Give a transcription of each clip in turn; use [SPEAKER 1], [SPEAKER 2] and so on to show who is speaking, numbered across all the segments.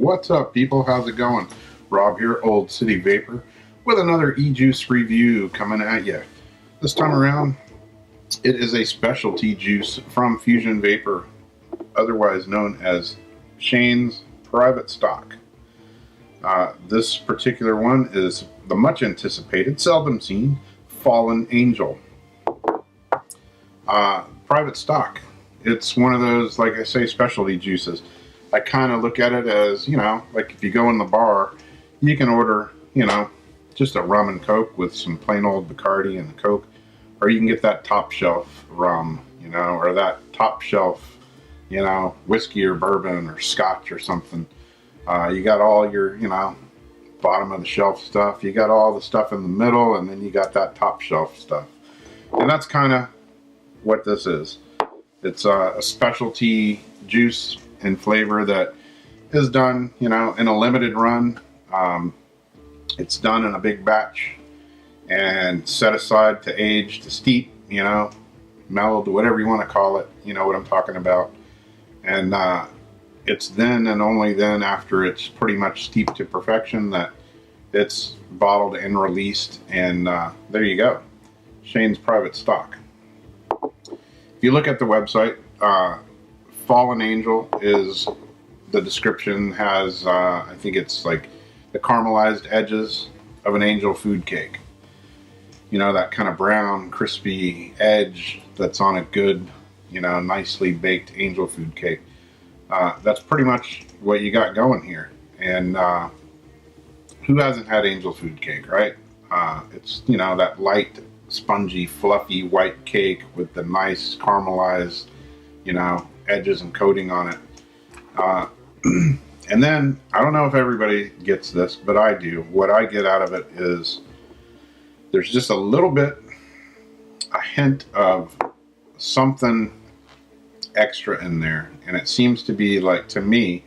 [SPEAKER 1] What's up, people? How's it going? Rob here, Old City Vapor, with another e-juice review coming at you. This time around, it is a specialty juice from Fuzion Vapor, otherwise known as Shane's Private Stock. This particular one is the much anticipated, seldom seen, Fallen Angel. Private Stock. It's one of those, like I say, specialty juices. I kind of look at it as, you know, like if you go in the bar, you can order, you know, just a rum and Coke with some plain old Bacardi and Coke, or you can get that top shelf rum, you know, or that top shelf, you know, whiskey or bourbon or scotch or something. You got all your, you know, bottom of the shelf stuff. You got all the stuff in the middle, and then you got that top shelf stuff. And that's kind of what this is. It's a specialty juice and flavor that is done, you know, in a limited run. It's done in a big batch and set aside to age, to steep, you know, mellowed, whatever you want to call it. You know what I'm talking about. And it's then and only then, after it's pretty much steeped to perfection, that it's bottled and released. And there you go. Shane's Private Stock. If you look at the website, Fallen Angel is the description, has I think it's like the caramelized edges of an angel food cake. You know, that kind of brown, crispy edge that's on a good, you know, nicely baked angel food cake. That's pretty much what you got going here. And who hasn't had angel food cake, right? It's, you know, that light, spongy, fluffy white cake with the nice caramelized, you know, edges and coating on it. And then, I don't know if everybody gets this, but I do. What I get out of it is there's just a little bit, a hint of something extra in there. And it seems to be, like, to me,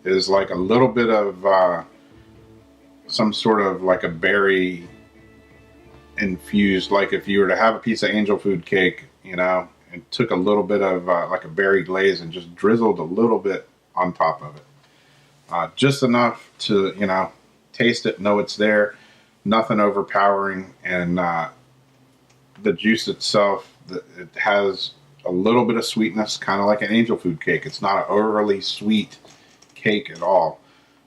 [SPEAKER 1] is like a little bit of some sort of like a berry infused, like if you were to have a piece of angel food cake, you know, and took a little bit of like a berry glaze and just drizzled a little bit on top of it. Just enough to, you know, taste it, know it's there, nothing overpowering. And the juice itself, it has a little bit of sweetness, kind of like an angel food cake. It's not an overly sweet cake at all,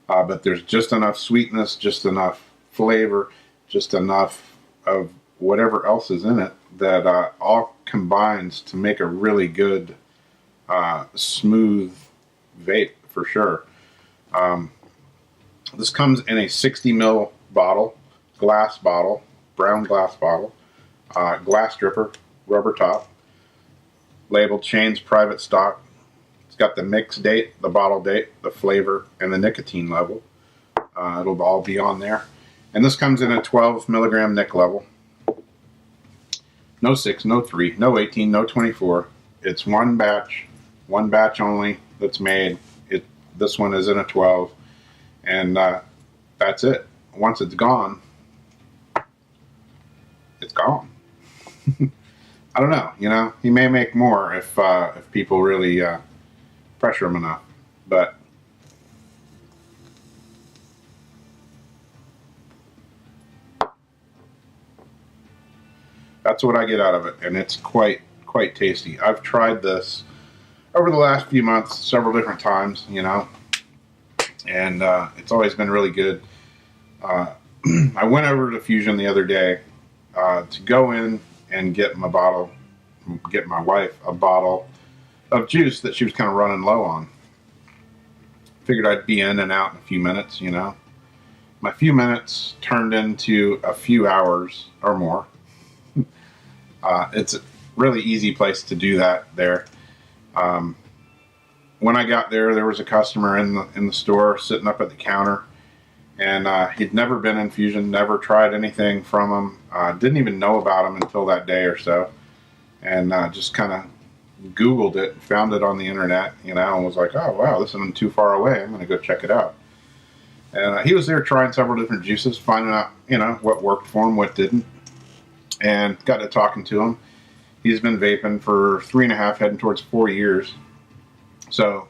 [SPEAKER 1] but there's just enough sweetness, just enough flavor, just enough of whatever else is in it that all combines to make a really good, smooth vape for sure. This comes in a 60 ml bottle, glass bottle, brown glass bottle, glass dripper, rubber top, labeled Shane's Private Stock. It's got the mix date, the bottle date, the flavor, and the nicotine level. It'll all be on there. And this comes in a 12 milligram nic level. No 6, no 3, no 18, no 24. It's one batch only that's made. This one is in a 12. And that's it. Once it's gone, it's gone. I don't know, you know, he may make more if people really pressure him enough. But that's what I get out of it, and it's quite tasty. I've tried this over the last few months several different times, you know, and it's always been really good. I went over to Fuzion the other day to go in and get my wife a bottle of juice that she was kind of running low on. Figured I'd be in and out in a few minutes, you know. My few minutes turned into a few hours or more. It's a really easy place to do that there. When I got there, there was a customer in the store sitting up at the counter, and he'd never been in Fuzion, never tried anything from him, didn't even know about him until that day or so, and just kind of Googled it, found it on the internet, you know, and was like, oh wow, this isn't too far away, I'm going to go check it out. And he was there trying several different juices, finding out, you know, what worked for him, what didn't, and got to talking to him. He's been vaping for 3.5, heading towards 4 years. So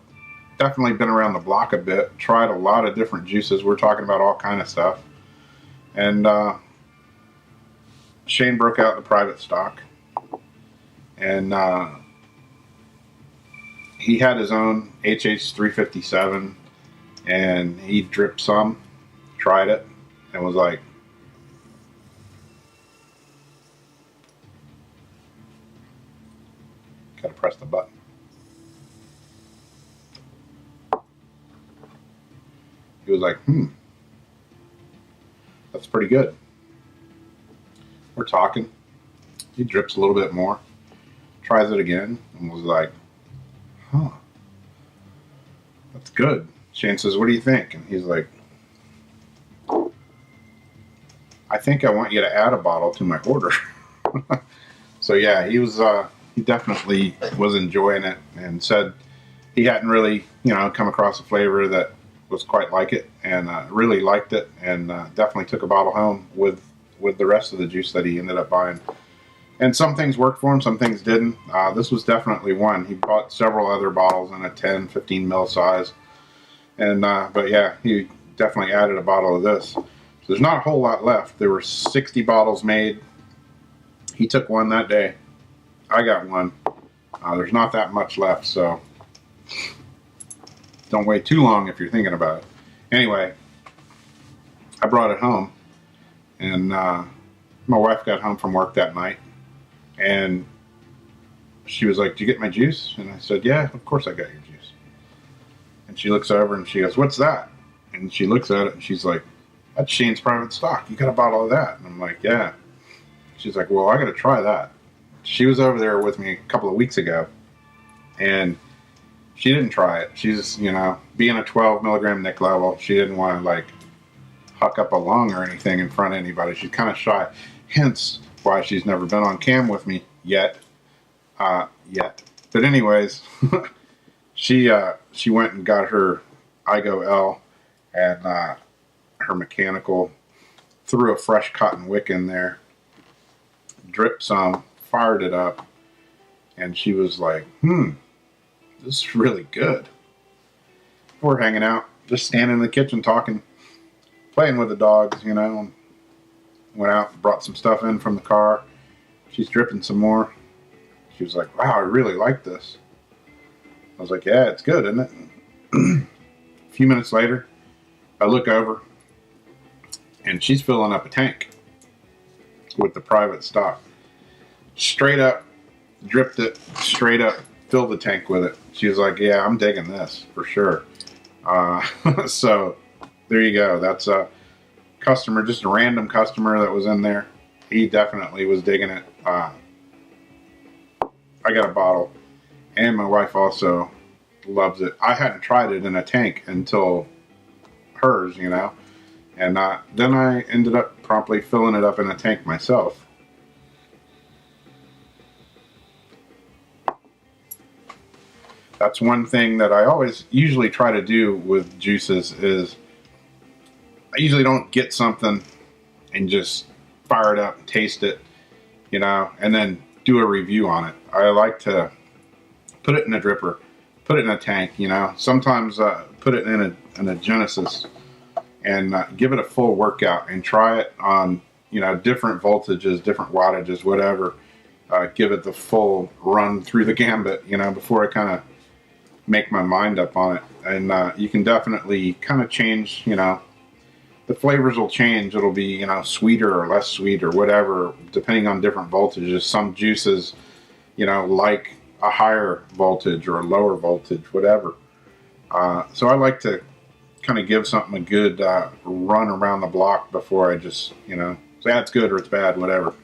[SPEAKER 1] definitely been around the block a bit, tried a lot of different juices. We're talking about all kind of stuff. And Shane broke out the private stock. And he had his own HH357, and he dripped some, tried it, and was like, gotta press the button. He was like, that's pretty good. We're talking. He drips a little bit more, tries it again, and was like, huh, that's good. Shane says, what do you think? And he's like, I think I want you to add a bottle to my order. So yeah, he definitely was enjoying it, and said he hadn't really, come across a flavor that was quite like it, and really liked it, and definitely took a bottle home with the rest of the juice that he ended up buying. And some things worked for him, some things didn't. This was definitely one. He bought several other bottles in a 10, 15 mil size. And but yeah, he definitely added a bottle of this. So there's not a whole lot left. There were 60 bottles made. He took one that day. I got one. There's not that much left, so don't wait too long if you're thinking about it. Anyway, I brought it home, and my wife got home from work that night, and she was like, did you get my juice? And I said, yeah, of course I got your juice. And she looks over and she goes, what's that? And she looks at it and she's like, that's Shane's private stock. You got a bottle of that? And I'm like, yeah. She's like, well, I got to try that. She was over there with me a couple of weeks ago, and she didn't try it. She's, being a 12 milligram Nic level, she didn't want to like huck up a lung or anything in front of anybody. She's kind of shy. Hence why she's never been on cam with me yet. But anyways, she went and got her IGO L and her mechanical, threw a fresh cotton wick in there, dripped some, fired it up, and she was like, this is really good. We're hanging out, just standing in the kitchen talking, playing with the dogs, Went out, brought some stuff in from the car. She's dripping some more. She was like, wow, I really like this. I was like, yeah, it's good, isn't it? A few minutes later, I look over, and she's filling up a tank with the private stock. Straight up, dripped it, straight up, filled the tank with it. She was like, yeah, I'm digging this, for sure. So, there you go. That's a customer, just a random customer that was in there. He definitely was digging it. I got a bottle, and my wife also loves it. I hadn't tried it in a tank until hers, and then I ended up promptly filling it up in a tank myself. That's one thing that I usually try to do with juices is I usually don't get something and just fire it up and taste it, and then do a review on it. I like to put it in a dripper, put it in a tank, sometimes put it in a Genesis and give it a full workout and try it on, different voltages, different wattages, whatever. Give it the full run through the gambit, before I kind of make my mind up on it. And you can definitely kind of change, the flavors will change. It'll be, sweeter or less sweet or whatever, depending on different voltages. Some juices, like a higher voltage or a lower voltage, whatever. So I like to kind of give something a good run around the block before I just, say it's good or it's bad, whatever.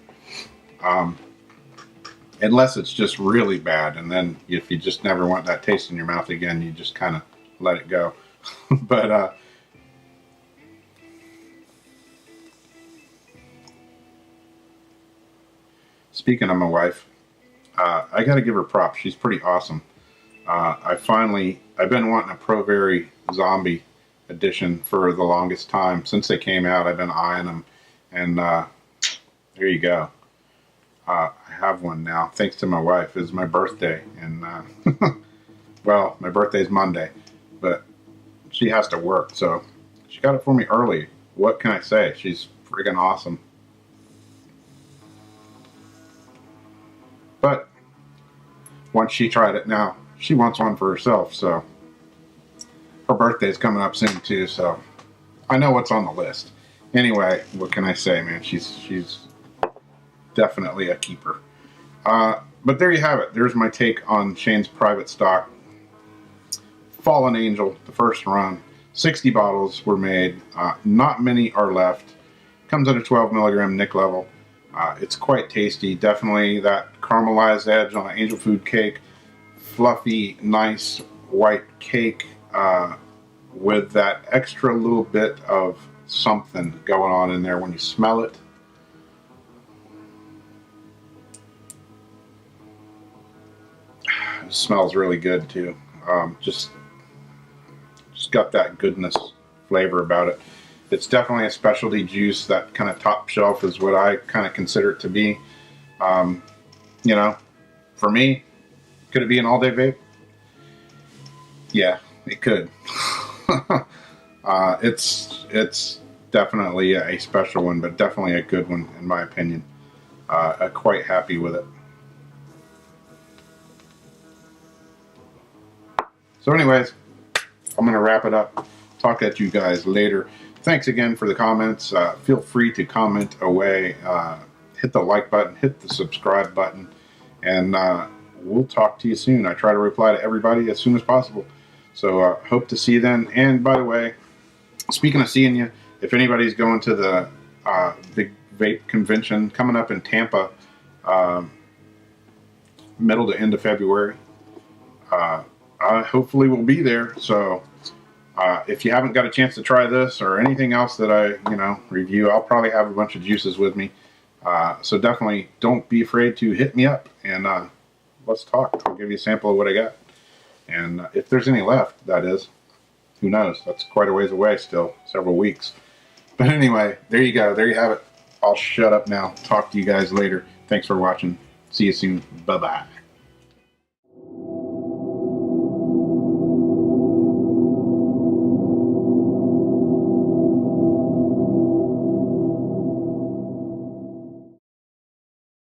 [SPEAKER 1] Unless it's just really bad, and then if you just never want that taste in your mouth again, you just kind of let it go. But speaking of my wife, I got to give her props. She's pretty awesome. I've been wanting a Pro Very Zombie edition for the longest time. Since they came out, I've been eyeing them, and there you go. I have one now, thanks to my wife. It's my birthday, and well, my birthday's Monday, but she has to work, so she got it for me early. What can I say? She's friggin' awesome. But once she tried it now, she wants one for herself, so her birthday's coming up soon too, so I know what's on the list. Anyway, what can I say, man? She's definitely a keeper. But there you have it. There's my take on Shane's private stock. Fallen Angel, the first run. 60 bottles were made. Not many are left. Comes at a 12 milligram nic level. It's quite tasty. Definitely that caramelized edge on an angel food cake. Fluffy, nice white cake with that extra little bit of something going on in there when you smell it. It smells really good too. Just got that goodness flavor about it. It's definitely a specialty juice. That kind of top shelf is what I kind of consider it to be. You know, for me, could it be an all-day vape? Yeah, it could. It's definitely a special one, but definitely a good one in my opinion. I'm quite happy with it. So anyways, I'm going to wrap it up. Talk at you guys later. Thanks again for the comments. Feel free to comment away. Hit the like button, hit the subscribe button, and we'll talk to you soon. I try to reply to everybody as soon as possible. So hope to see you then. And by the way, speaking of seeing you, if anybody's going to the big vape convention coming up in Tampa, middle to end of February, I hopefully will be there. So if you haven't got a chance to try this or anything else that I review, I'll probably have a bunch of juices with me. So definitely don't be afraid to hit me up and let's talk. I'll give you a sample of what I got. And if there's any left, that is. Who knows? That's quite a ways away still, several weeks. But anyway, there you go. There you have it. I'll shut up now. Talk to you guys later. Thanks for watching. See you soon. Bye-bye.